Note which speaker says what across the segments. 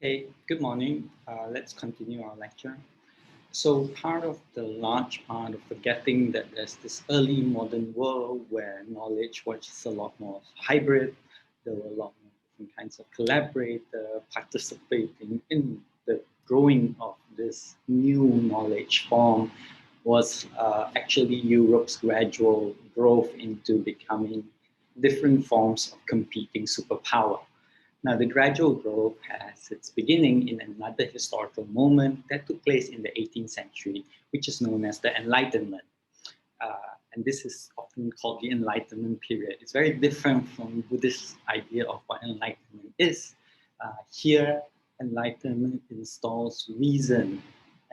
Speaker 1: Hey, good morning. Let's continue our lecture. So part of the large part of forgetting that there's this early modern world where knowledge was a lot more hybrid, there were a lot more different kinds of collaborator participating in the growing of this new knowledge form was actually Europe's gradual growth into becoming different forms of competing superpower. Now, the gradual growth has its beginning in another historical moment that took place in the 18th century, which is known as the Enlightenment. And this is often called the Enlightenment period. It's very different from Buddhist idea of what enlightenment is. Here, enlightenment installs reason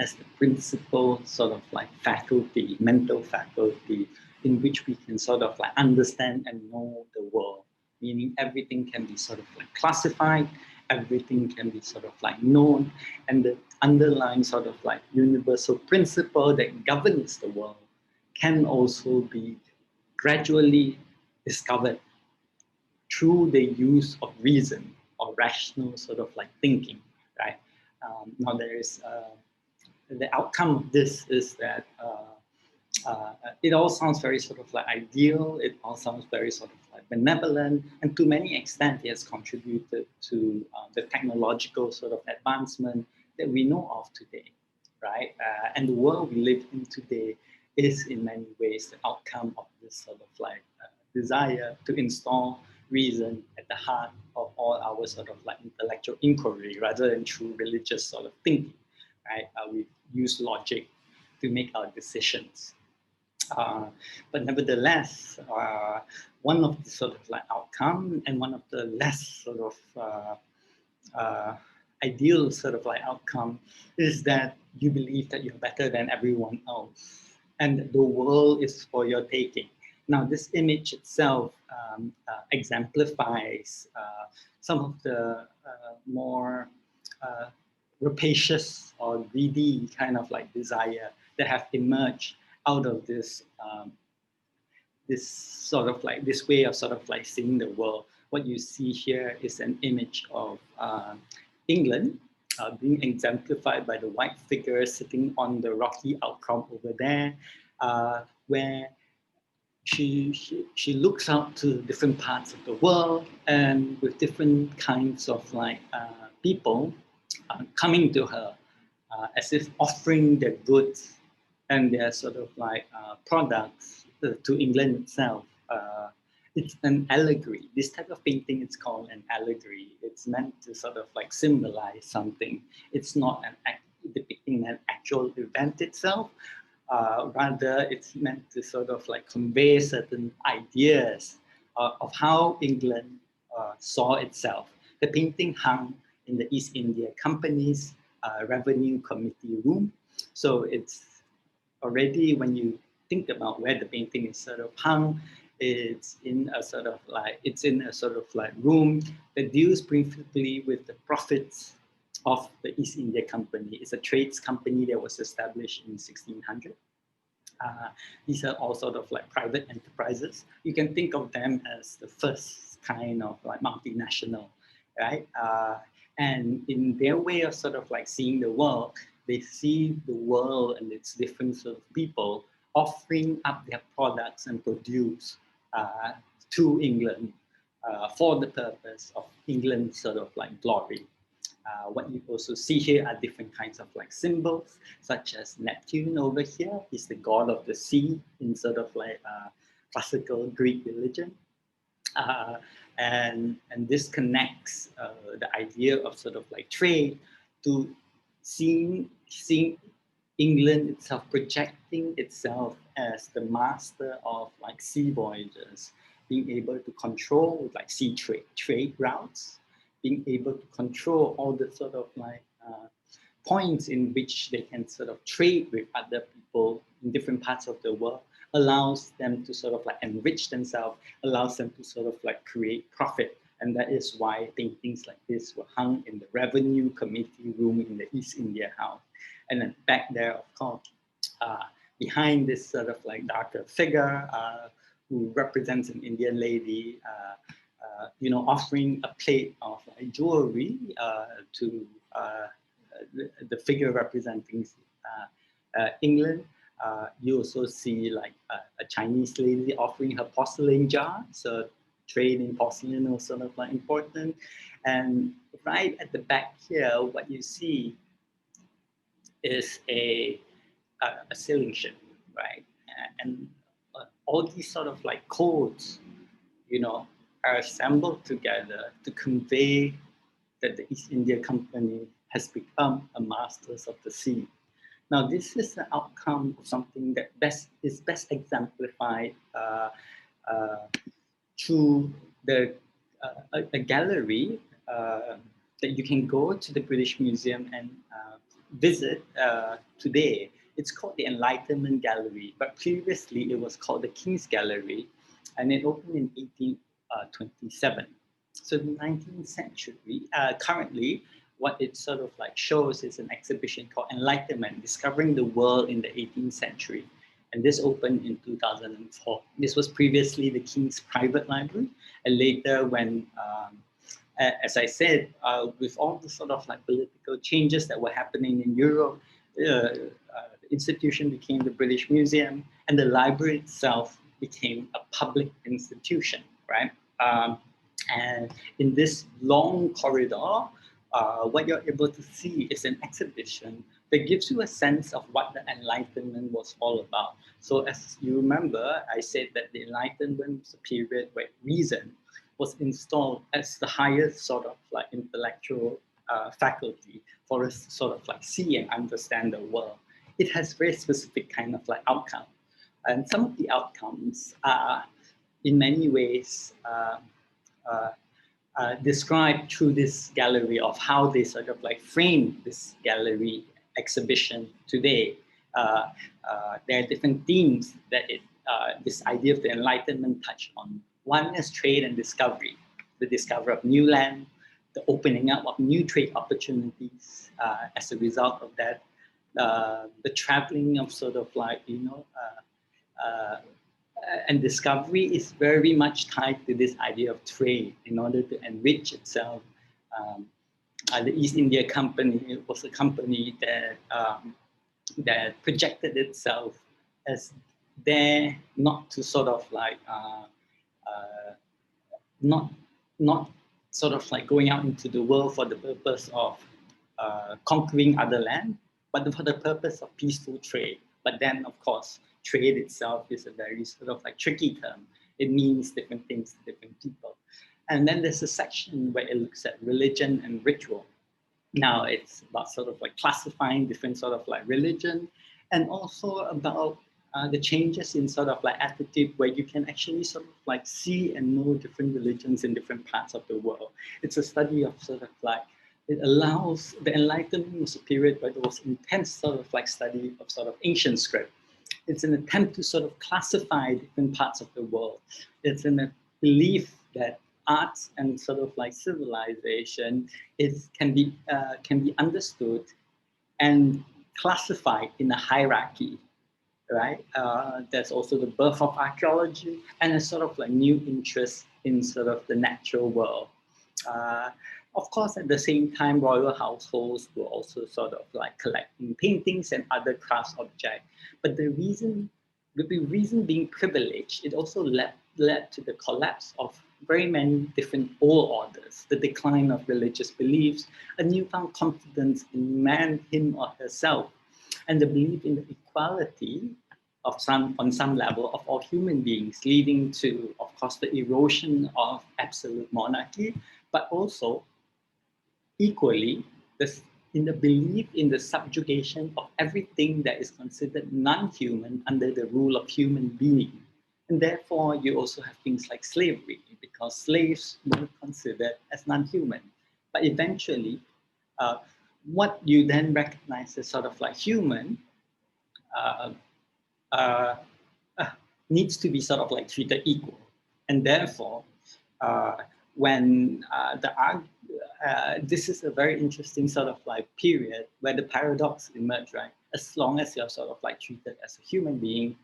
Speaker 1: as the principal sort of like faculty, mental faculty, in which we can sort of like understand and know the world, meaning everything can be sort of like classified, everything can be sort of like known, and the underlying sort of like universal principle that governs the world can also be gradually discovered through the use of reason or rational sort of like thinking, right? Now there is the outcome of this is that it all sounds very sort of like ideal. It all sounds very sort of like benevolent, and to many extent, it has contributed to the technological sort of advancement that we know of today, right? And the world we live in today is in many ways the outcome of this sort of like desire to install reason at the heart of all our sort of like intellectual inquiry rather than through religious sort of thinking, right? We use logic to make our decisions. But nevertheless, one of the sort of like outcome and one of the less sort of ideal sort of like outcome is that you believe that you're better than everyone else and the world is for your taking. Now, this image itself exemplifies some of the more rapacious or greedy kind of like desire that have emerged out of this this sort of like this way of sort of like seeing the world. What you see here is an image of England being exemplified by the white figure sitting on the rocky outcrop over there, where she looks out to different parts of the world and with different kinds of like people coming to her as if offering their goods and their sort of like products to England itself. It's an allegory. This type of painting is called an allegory. It's meant to sort of like symbolize something. It's not an act depicting an actual event itself. Rather, it's meant to sort of like convey certain ideas of how England saw itself. The painting hung in the East India Company's Revenue Committee room. So it's already, when you think about where the painting is sort of hung, it's in a sort of like room that deals principally with the profits of the East India Company. It's a trades company that was established in 1600. These are all sort of like private enterprises. You can think of them as the first kind of like multinational, right? And in their way of sort of like seeing the world, they see the world and its different sort of people offering up their products and produce to England for the purpose of England's sort of like glory. What you also see here are different kinds of like symbols, such as Neptune over here. He's the god of the sea in sort of like classical Greek religion. And this connects the idea of sort of like trade to seeing England itself projecting itself as the master of like sea voyages, being able to control like sea trade routes, being able to control all the sort of like points in which they can sort of trade with other people in different parts of the world, allows them to sort of like enrich themselves, allows them to sort of like create profit. And that is why paintings like this were hung in the Revenue Committee room in the East India House. And then back there, of course, behind this sort of like darker figure who represents an Indian lady, offering a plate of jewelry to the figure representing England. You also see like a Chinese lady offering her porcelain jar. So trade in porcelain was sort of like important. And right at the back here, what you see is a sailing ship, right? And all these sort of like codes, are assembled together to convey that the East India Company has become a masters of the sea. Now, this is the outcome of something that is best exemplified through a gallery that you can go to the British Museum and visit today. It's called the Enlightenment Gallery, but previously it was called the King's Gallery, and it opened in 1827. So the 19th century, currently, what it sort of like shows is an exhibition called Enlightenment, Discovering the World in the 18th Century. And this opened in 2004. This was previously the King's private library. And later when, as I said, with all the sort of like political changes that were happening in Europe, the institution became the British Museum, and the library itself became a public institution, right? And in this long corridor, what you're able to see is an exhibition that gives you a sense of what the Enlightenment was all about. So as you remember, I said that the Enlightenment was a period where reason was installed as the highest sort of like intellectual faculty for us to sort of like see and understand the world. It has very specific kind of like outcome. And some of the outcomes are in many ways described through this gallery of how they sort of like frame this gallery exhibition today. There are different themes that this idea of the Enlightenment touched on. One is trade and discovery, the discovery of new land, the opening up of new trade opportunities as a result of that, the traveling of sort of like, and discovery is very much tied to this idea of trade in order to enrich itself. The East India Company was a company that projected itself as there not to sort of like not sort of like going out into the world for the purpose of conquering other land, but for the purpose of peaceful trade. But then, of course, trade itself is a very sort of like tricky term. It means different things to different people. And then there's a section where it looks at religion and ritual. Now it's about sort of like classifying different sort of like religion, and also about the changes in sort of like attitude where you can actually sort of like see and know different religions in different parts of the world. It's a study of sort of like, it allows, the Enlightenment was a period where there was intense sort of like study of sort of ancient script. It's an attempt to sort of classify different parts of the world. It's in a belief that arts and sort of like civilization can be understood and classified in a hierarchy, right? There's also the birth of archaeology and a sort of like new interest in sort of the natural world. Of course, at the same time, royal households were also sort of like collecting paintings and other crafts objects. But the reason being privileged, it also led to the collapse of very many different old orders, the decline of religious beliefs, a newfound confidence in man, him or herself, and the belief in the equality of on some level of all human beings, leading to, of course, the erosion of absolute monarchy, but also equally in the belief in the subjugation of everything that is considered non-human under the rule of human being. And therefore, you also have things like slavery, because slaves were considered as non-human. But eventually, what you then recognize as sort of like human needs to be sort of like treated equal. And therefore, when this is a very interesting sort of like period where the paradox emerged, right? As long as you're sort of like treated as a human being,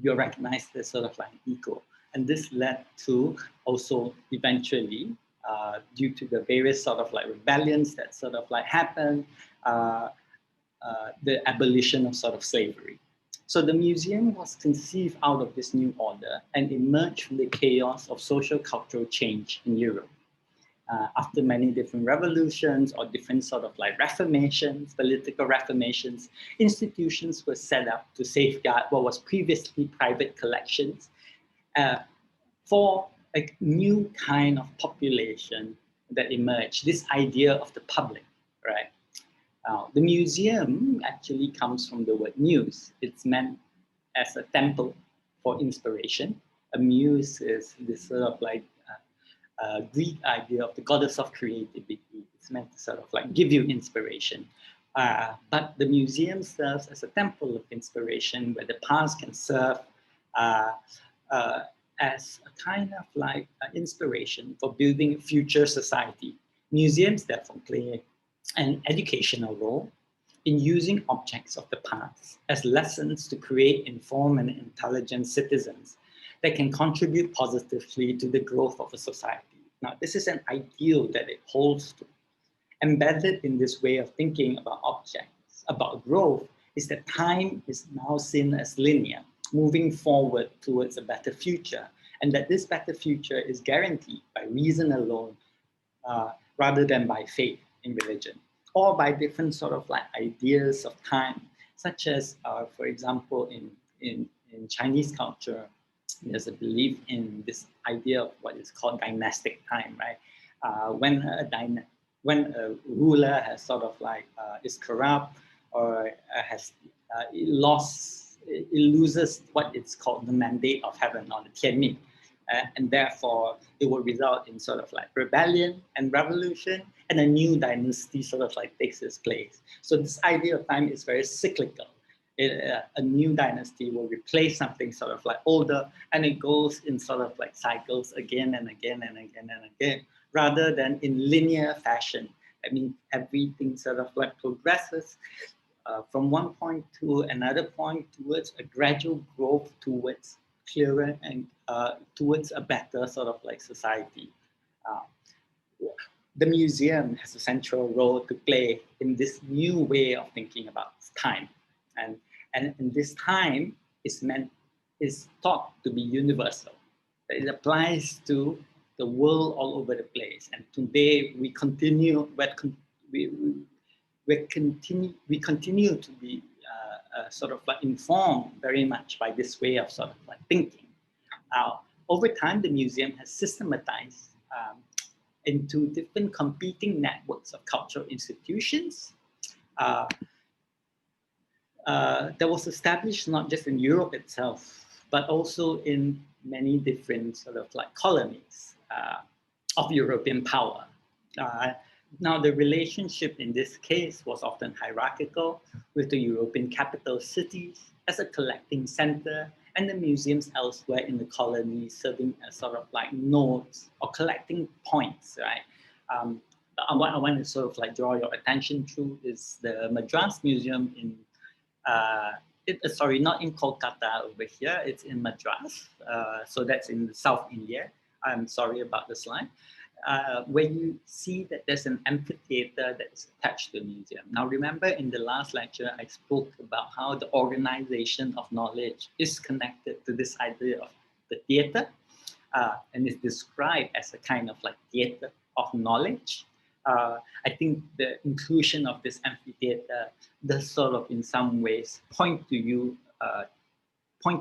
Speaker 1: you're recognized as sort of like equal. And this led to also eventually, due to the various sort of like rebellions that sort of like happened, the abolition of sort of slavery. So the museum was conceived out of this new order and emerged from the chaos of social cultural change in Europe. After many different revolutions or different sort of like reformations, political reformations, institutions were set up to safeguard what was previously private collections for a new kind of population that emerged, this idea of the public, right? The museum actually comes from the word muse. It's meant as a temple for inspiration. A muse is this sort of like Greek idea of the goddess of creativity. It's meant to sort of like give you inspiration. But the museum serves as a temple of inspiration where the past can serve as a kind of like inspiration for building a future society. Museums therefore play an educational role in using objects of the past as lessons to create informed and intelligent citizens that can contribute positively to the growth of a society. Now, this is an ideal that it holds to. Embedded in this way of thinking about objects, about growth, is that time is now seen as linear, moving forward towards a better future, and that this better future is guaranteed by reason alone, rather than by faith in religion, or by different sort of like ideas of time, such as, for example, in Chinese culture, there's a belief in this idea of what is called dynastic time, right? When a ruler has sort of like is corrupt or it loses what it's called the mandate of heaven or the Tianmin, and therefore it will result in sort of like rebellion and revolution, and a new dynasty sort of like takes its place. So this idea of time is very cyclical. A new dynasty will replace something sort of like older, and it goes in sort of like cycles again and again and again and again, rather than in linear fashion. I mean, everything sort of like progresses from one point to another point towards a gradual growth towards clearer and towards a better sort of like society. The museum has a central role to play in this new way of thinking about time. And this time is thought to be universal. It applies to the world all over the place. And today we continue to be sort of like informed very much by this way of sort of like thinking. Over time, the museum has systematized into different competing networks of cultural institutions that was established not just in Europe itself, but also in many different sort of like colonies of European power. Now, the relationship in this case was often hierarchical, with the European capital cities as a collecting center and the museums elsewhere in the colonies serving as sort of like nodes or collecting points, right? What I want to sort of like draw your attention to is the Madras Museum in sorry, not in Kolkata over here, it's in Madras. So that's in South India. I'm sorry about the slide. Where you see that there's an amphitheater that's attached to the museum. Now, remember in the last lecture, I spoke about how the organization of knowledge is connected to this idea of the theater, and is described as a kind of like theater of knowledge. I think the inclusion of this amphitheater does sort of in some ways point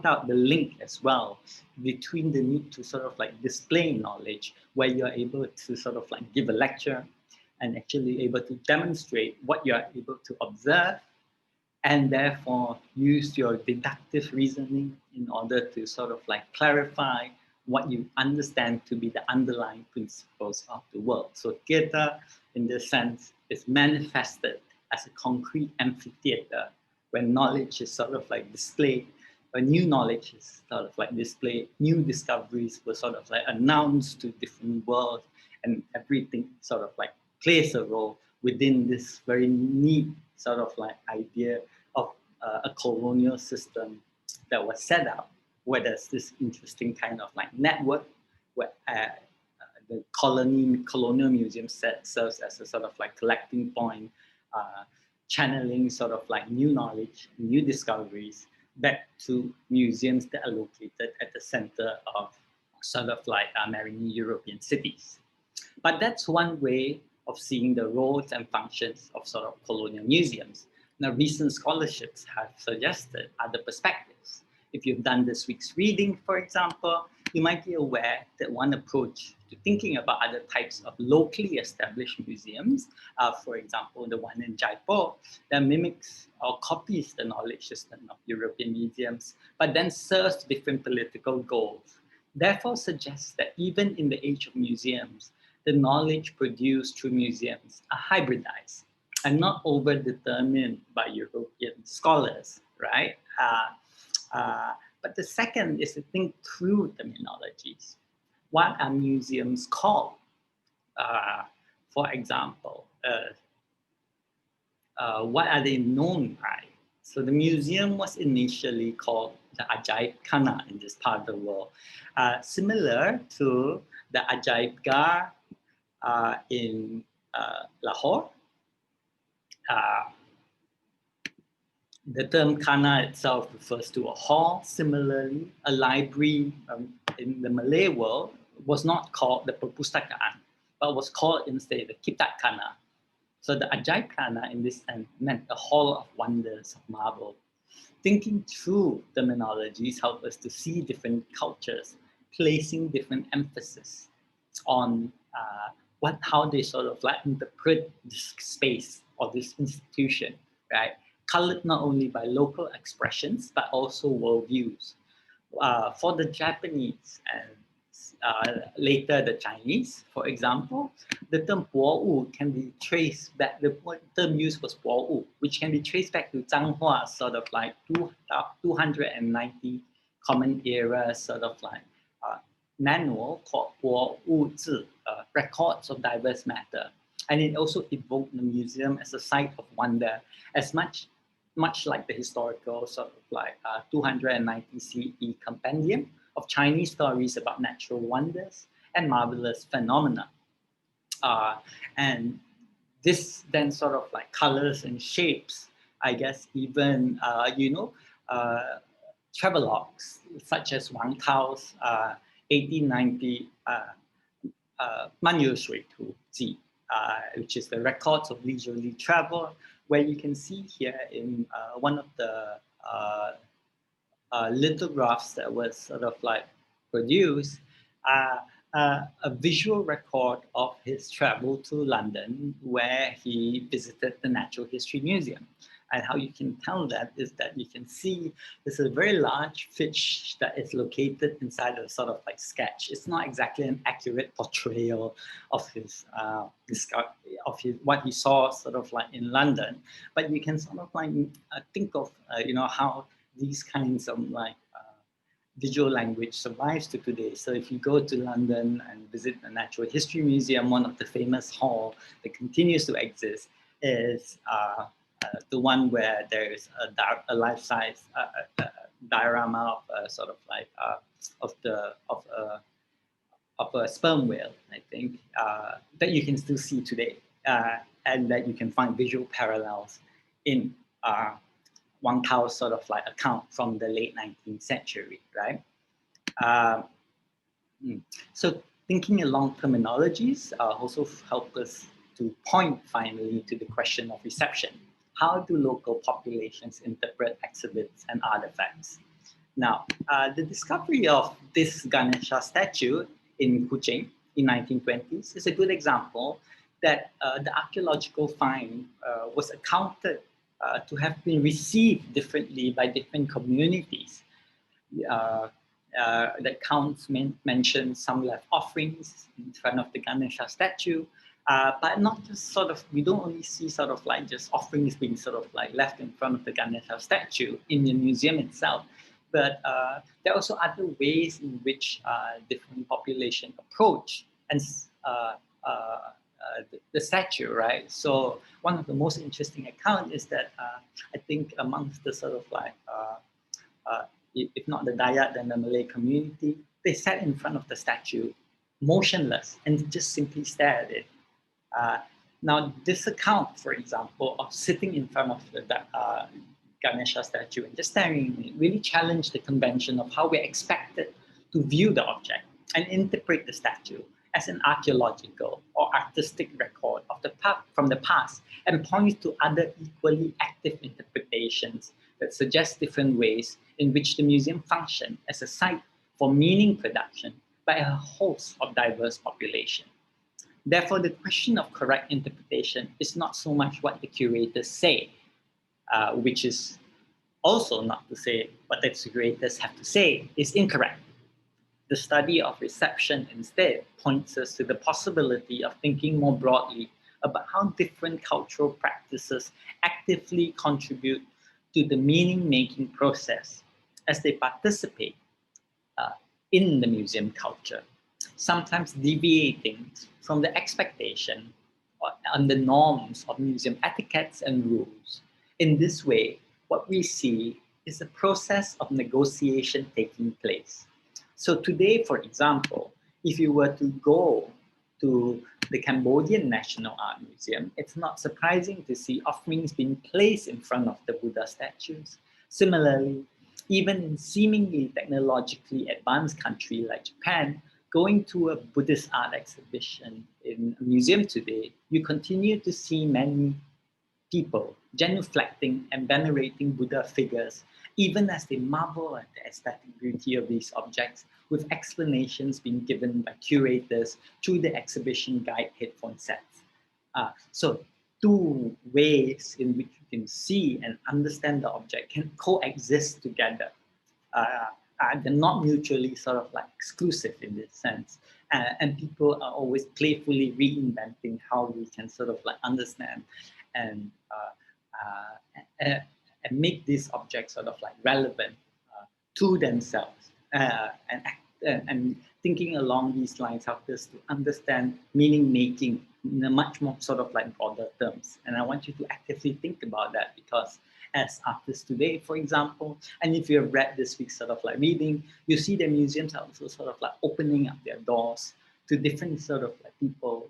Speaker 1: out the link as well between the need to sort of like display knowledge, where you're able to sort of like give a lecture and actually able to demonstrate what you're able to observe, and therefore use your deductive reasoning in order to sort of like clarify what you understand to be the underlying principles of the world. So theater, in this sense, is manifested as a concrete amphitheater where knowledge is sort of like displayed, or new knowledge is sort of like displayed, new discoveries were sort of like announced to different worlds, and everything sort of like plays a role within this very neat sort of like idea of a colonial system that was set up where there's this interesting kind of like network where the colonial museum serves as a sort of like collecting point, channeling sort of like new knowledge, new discoveries back to museums that are located at the center of sort of like many European cities. But that's one way of seeing the roles and functions of sort of colonial museums. Now, recent scholarships have suggested other perspectives. If you've done this week's reading, for example, you might be aware that one approach to thinking about other types of locally established museums, for example, the one in Jaipur, that mimics or copies the knowledge system of European museums, but then serves different political goals. Therefore, suggests that even in the age of museums, the knowledge produced through museums are hybridized and not over-determined by European scholars, right? But the second is to think through terminologies. What are museums called? For example, what are they known by? So the museum was initially called the Ajaib Khana in this part of the world, similar to the Ajaib Gar in Lahore. The term Khana itself refers to a hall. Similarly, a library in the Malay world was not called the Perpustakaan, but was called instead the Kitab Khana. So the Ajaib Khana in this sense meant a hall of wonders of marble. Thinking through terminologies help us to see different cultures, placing different emphasis on how they sort of like interpret this space or this institution, right? Colored not only by local expressions, but also worldviews. For the Japanese and later the Chinese, for example, the term Bowu can be traced back, the term used was Bowu, which can be traced back to Zhanghua, sort of like 290 Common Era sort of like manual called Bowu Zi, Records of Diverse Matter. And it also evoked the museum as a site of wonder, as much like the historical sort of like 290 CE compendium of Chinese stories about natural wonders and marvelous phenomena. And this then sort of like colors and shapes, I guess, even, travelogues such as Wang Tao's 1890 Manushui which is the records of leisurely travel, where you can see here in one of the lithographs that was sort of like produced, a visual record of his travel to London, where he visited the Natural History Museum. And how you can tell that is that you can see there's a very large fish that is located inside a sort of like sketch. It's not exactly an accurate portrayal of his what he saw sort of like in London, but you can sort of like think of how these kinds of like visual language survives to today. So if you go to London and visit the Natural History Museum, one of the famous hall that continues to exist is the one where there is a life-size diorama of sort of like of a sperm whale, I think, that you can still see today, and that you can find visual parallels in Wang Tao's sort of like account from the late 19th century, right? So thinking along terminologies also help us to point finally to the question of reception. How do local populations interpret exhibits and artifacts? Now, the discovery of this Ganesha statue in Kuching in 1920s is a good example that the archaeological find was accounted to have been received differently by different communities. The accounts mention some left offerings in front of the Ganesha statue, but not just sort of, we don't only see sort of like just offerings being sort of like left in front of the Ganesha statue in the museum itself, but there are also other ways in which different population approach and the statue, right? So one of the most interesting account is that I think amongst the sort of like if not the Dayak, then the Malay community, they sat in front of the statue, motionless, and just simply stare at it. Now, this account, for example, of sitting in front of the Ganesha statue and just staring at it really challenged the convention of how we're expected to view the object and interpret the statue as an archaeological or artistic record of from the past, and points to other equally active interpretations that suggest different ways in which the museum functioned as a site for meaning production by a host of diverse populations. Therefore, the question of correct interpretation is not so much what the curators say, which is also not to say what the curators have to say is incorrect. The study of reception instead points us to the possibility of thinking more broadly about how different cultural practices actively contribute to the meaning-making process as they participate in the museum culture, sometimes deviating from the expectation and the norms of museum etiquettes and rules. In this way, what we see is a process of negotiation taking place. So today, for example, if you were to go to the Cambodian National Art Museum, it's not surprising to see offerings being placed in front of the Buddha statues. Similarly, even in seemingly technologically advanced country like Japan, going to a Buddhist art exhibition in a museum today, you continue to see many people genuflecting and venerating Buddha figures, even as they marvel at the aesthetic beauty of these objects, with explanations being given by curators through the exhibition guide headphone sets. So two ways in which you can see and understand the object can coexist together. They're not mutually sort of like exclusive in this sense. And people are always playfully reinventing how we can sort of like understand and make these objects sort of like relevant to themselves. And thinking along these lines helps us to understand meaning making in a much more sort of like broader terms. And I want you to actively think about that, because as artists today, for example, and if you have read this week's sort of like reading, you see that museums are also sort of like opening up their doors to different sort of like people,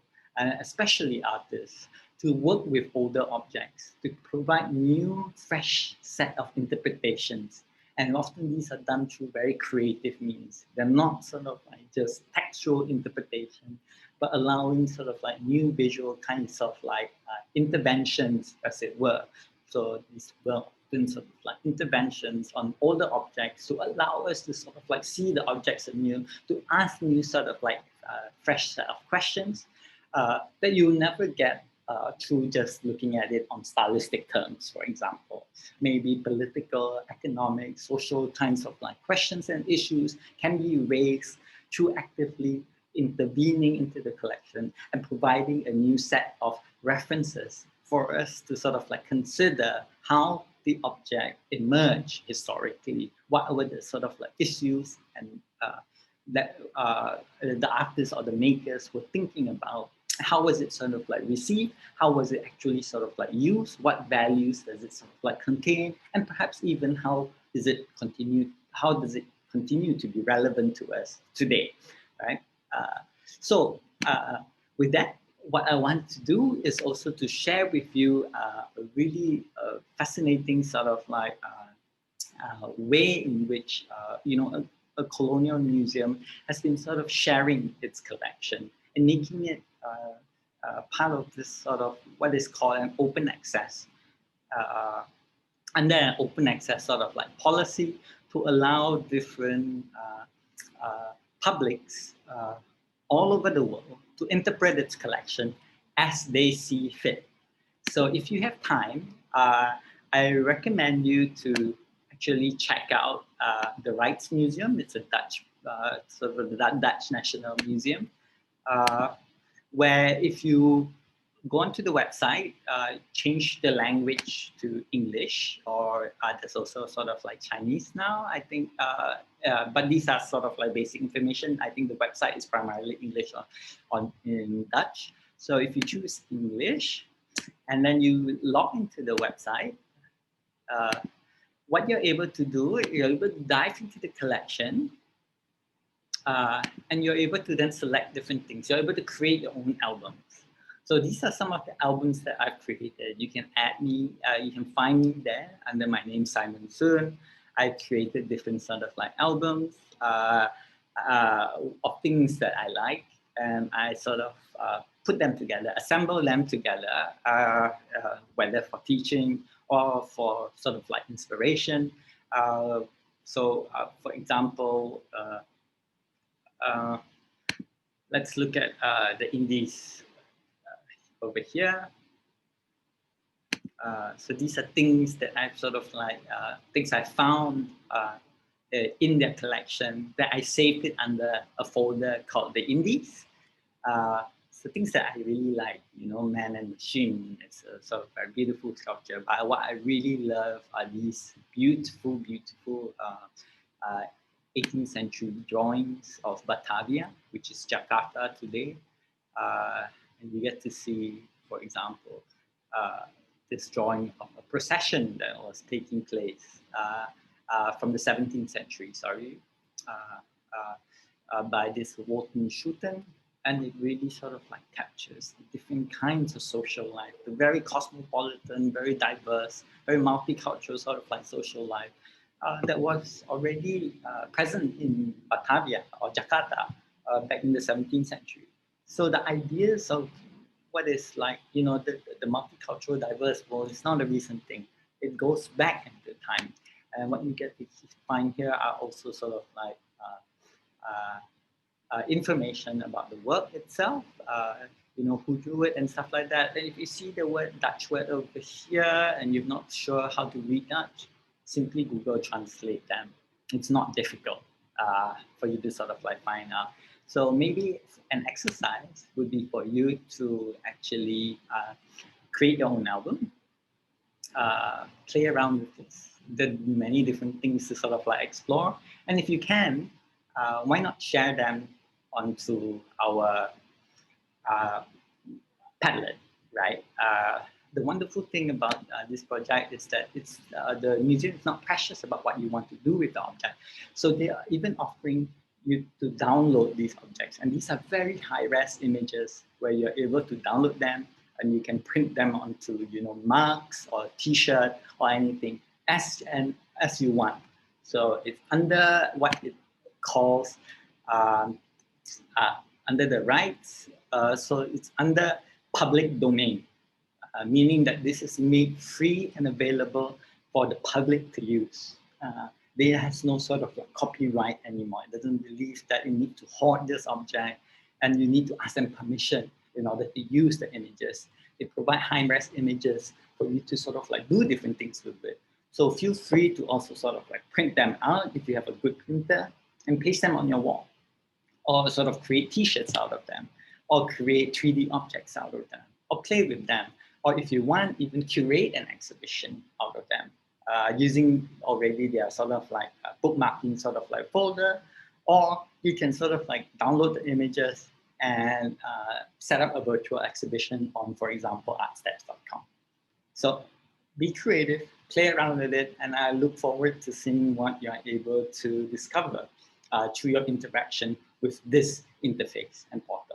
Speaker 1: especially artists, to work with older objects, to provide new, fresh set of interpretations. And often these are done through very creative means. They're not sort of like just textual interpretation, but allowing sort of like new visual kinds of like interventions, as it were. So these were often sort of like interventions on older objects to allow us to sort of like see the objects anew, to ask new sort of like fresh set of questions that you'll never get through just looking at it on stylistic terms, for example. Maybe political, economic, social kinds of like questions and issues can be raised through actively intervening into the collection and providing a new set of references for us to sort of like consider how the object emerged historically, what were the sort of like issues and that the artists or the makers were thinking about. How was it sort of like received? How was it actually sort of like used? What values does it sort of like contain? And perhaps even how does it continue to be relevant to us today, right? So with that, what I want to do is also to share with you a really fascinating sort of like way in which, a colonial museum has been sort of sharing its collection and making it part of this sort of what is called an open access, under an open access sort of like policy to allow different publics all over the world to interpret its collection as they see fit. So if you have time, I recommend you to actually check out the Rijks Museum. It's a Dutch, sort of the Dutch National Museum, where if you go onto the website, change the language to English, or there's also sort of like Chinese now, I think, but these are sort of like basic information. I think the website is primarily English or in Dutch. So if you choose English, and then you log into the website, what you're able to do, you're able to dive into the collection, and you're able to then select different things. You're able to create your own albums. So these are some of the albums that I've created. You can add me, you can find me there under my name, Simon Soon. I created different sort of like albums of things that I like, and I sort of put them together, assemble them together, whether for teaching or for sort of like inspiration. For example, let's look at the indies over here. So these are things that I've sort of like, things I found in their collection that I saved it under a folder called the indies. So things that I really like, you know, Man and Machine. It's a sort of very beautiful sculpture. But what I really love are these beautiful, beautiful 18th century drawings of Batavia, which is Jakarta today. And you get to see, for example, this drawing of a procession that was taking place from the 17th century, by this Walton Schuten. And it really sort of like captures different kinds of social life, the very cosmopolitan, very diverse, very multicultural sort of like social life that was already present in Batavia or Jakarta back in the 17th century. So the ideas of what is like, you know, the multicultural diverse world is not a recent thing. It goes back into time. And what you get to find here are also sort of like information about the work itself, you know, who drew it and stuff like that. And if you see the word Dutch word over here and you're not sure how to read Dutch, simply Google Translate them. It's not difficult for you to sort of like find out. So maybe an exercise would be for you to actually create your own album, play around with this. There are many different things to sort of like explore. And if you can, why not share them onto our Padlet, right? The wonderful thing about this project is that it's the museum is not precious about what you want to do with the object. So they are even offering you to download these objects. And these are very high-res images where you're able to download them and you can print them onto, you know, mugs or T-shirt or anything as you want. So it's under what it calls under the rights. So it's under public domain, meaning that this is made free and available for the public to use. There has no sort of like copyright anymore. It doesn't believe that you need to hoard this object and you need to ask them permission in order to use the images. They provide high-res images for you to sort of like do different things with it. So feel free to also sort of like print them out if you have a good printer and paste them on your wall, or sort of create T-shirts out of them, or create 3D objects out of them, or play with them, or if you want, even curate an exhibition out of them, using already their sort of like bookmarking sort of like folder, or you can sort of like download the images and set up a virtual exhibition on, for example, artsteps.com. So be creative, play around with it, and I look forward to seeing what you're able to discover through your interaction with this interface and portal.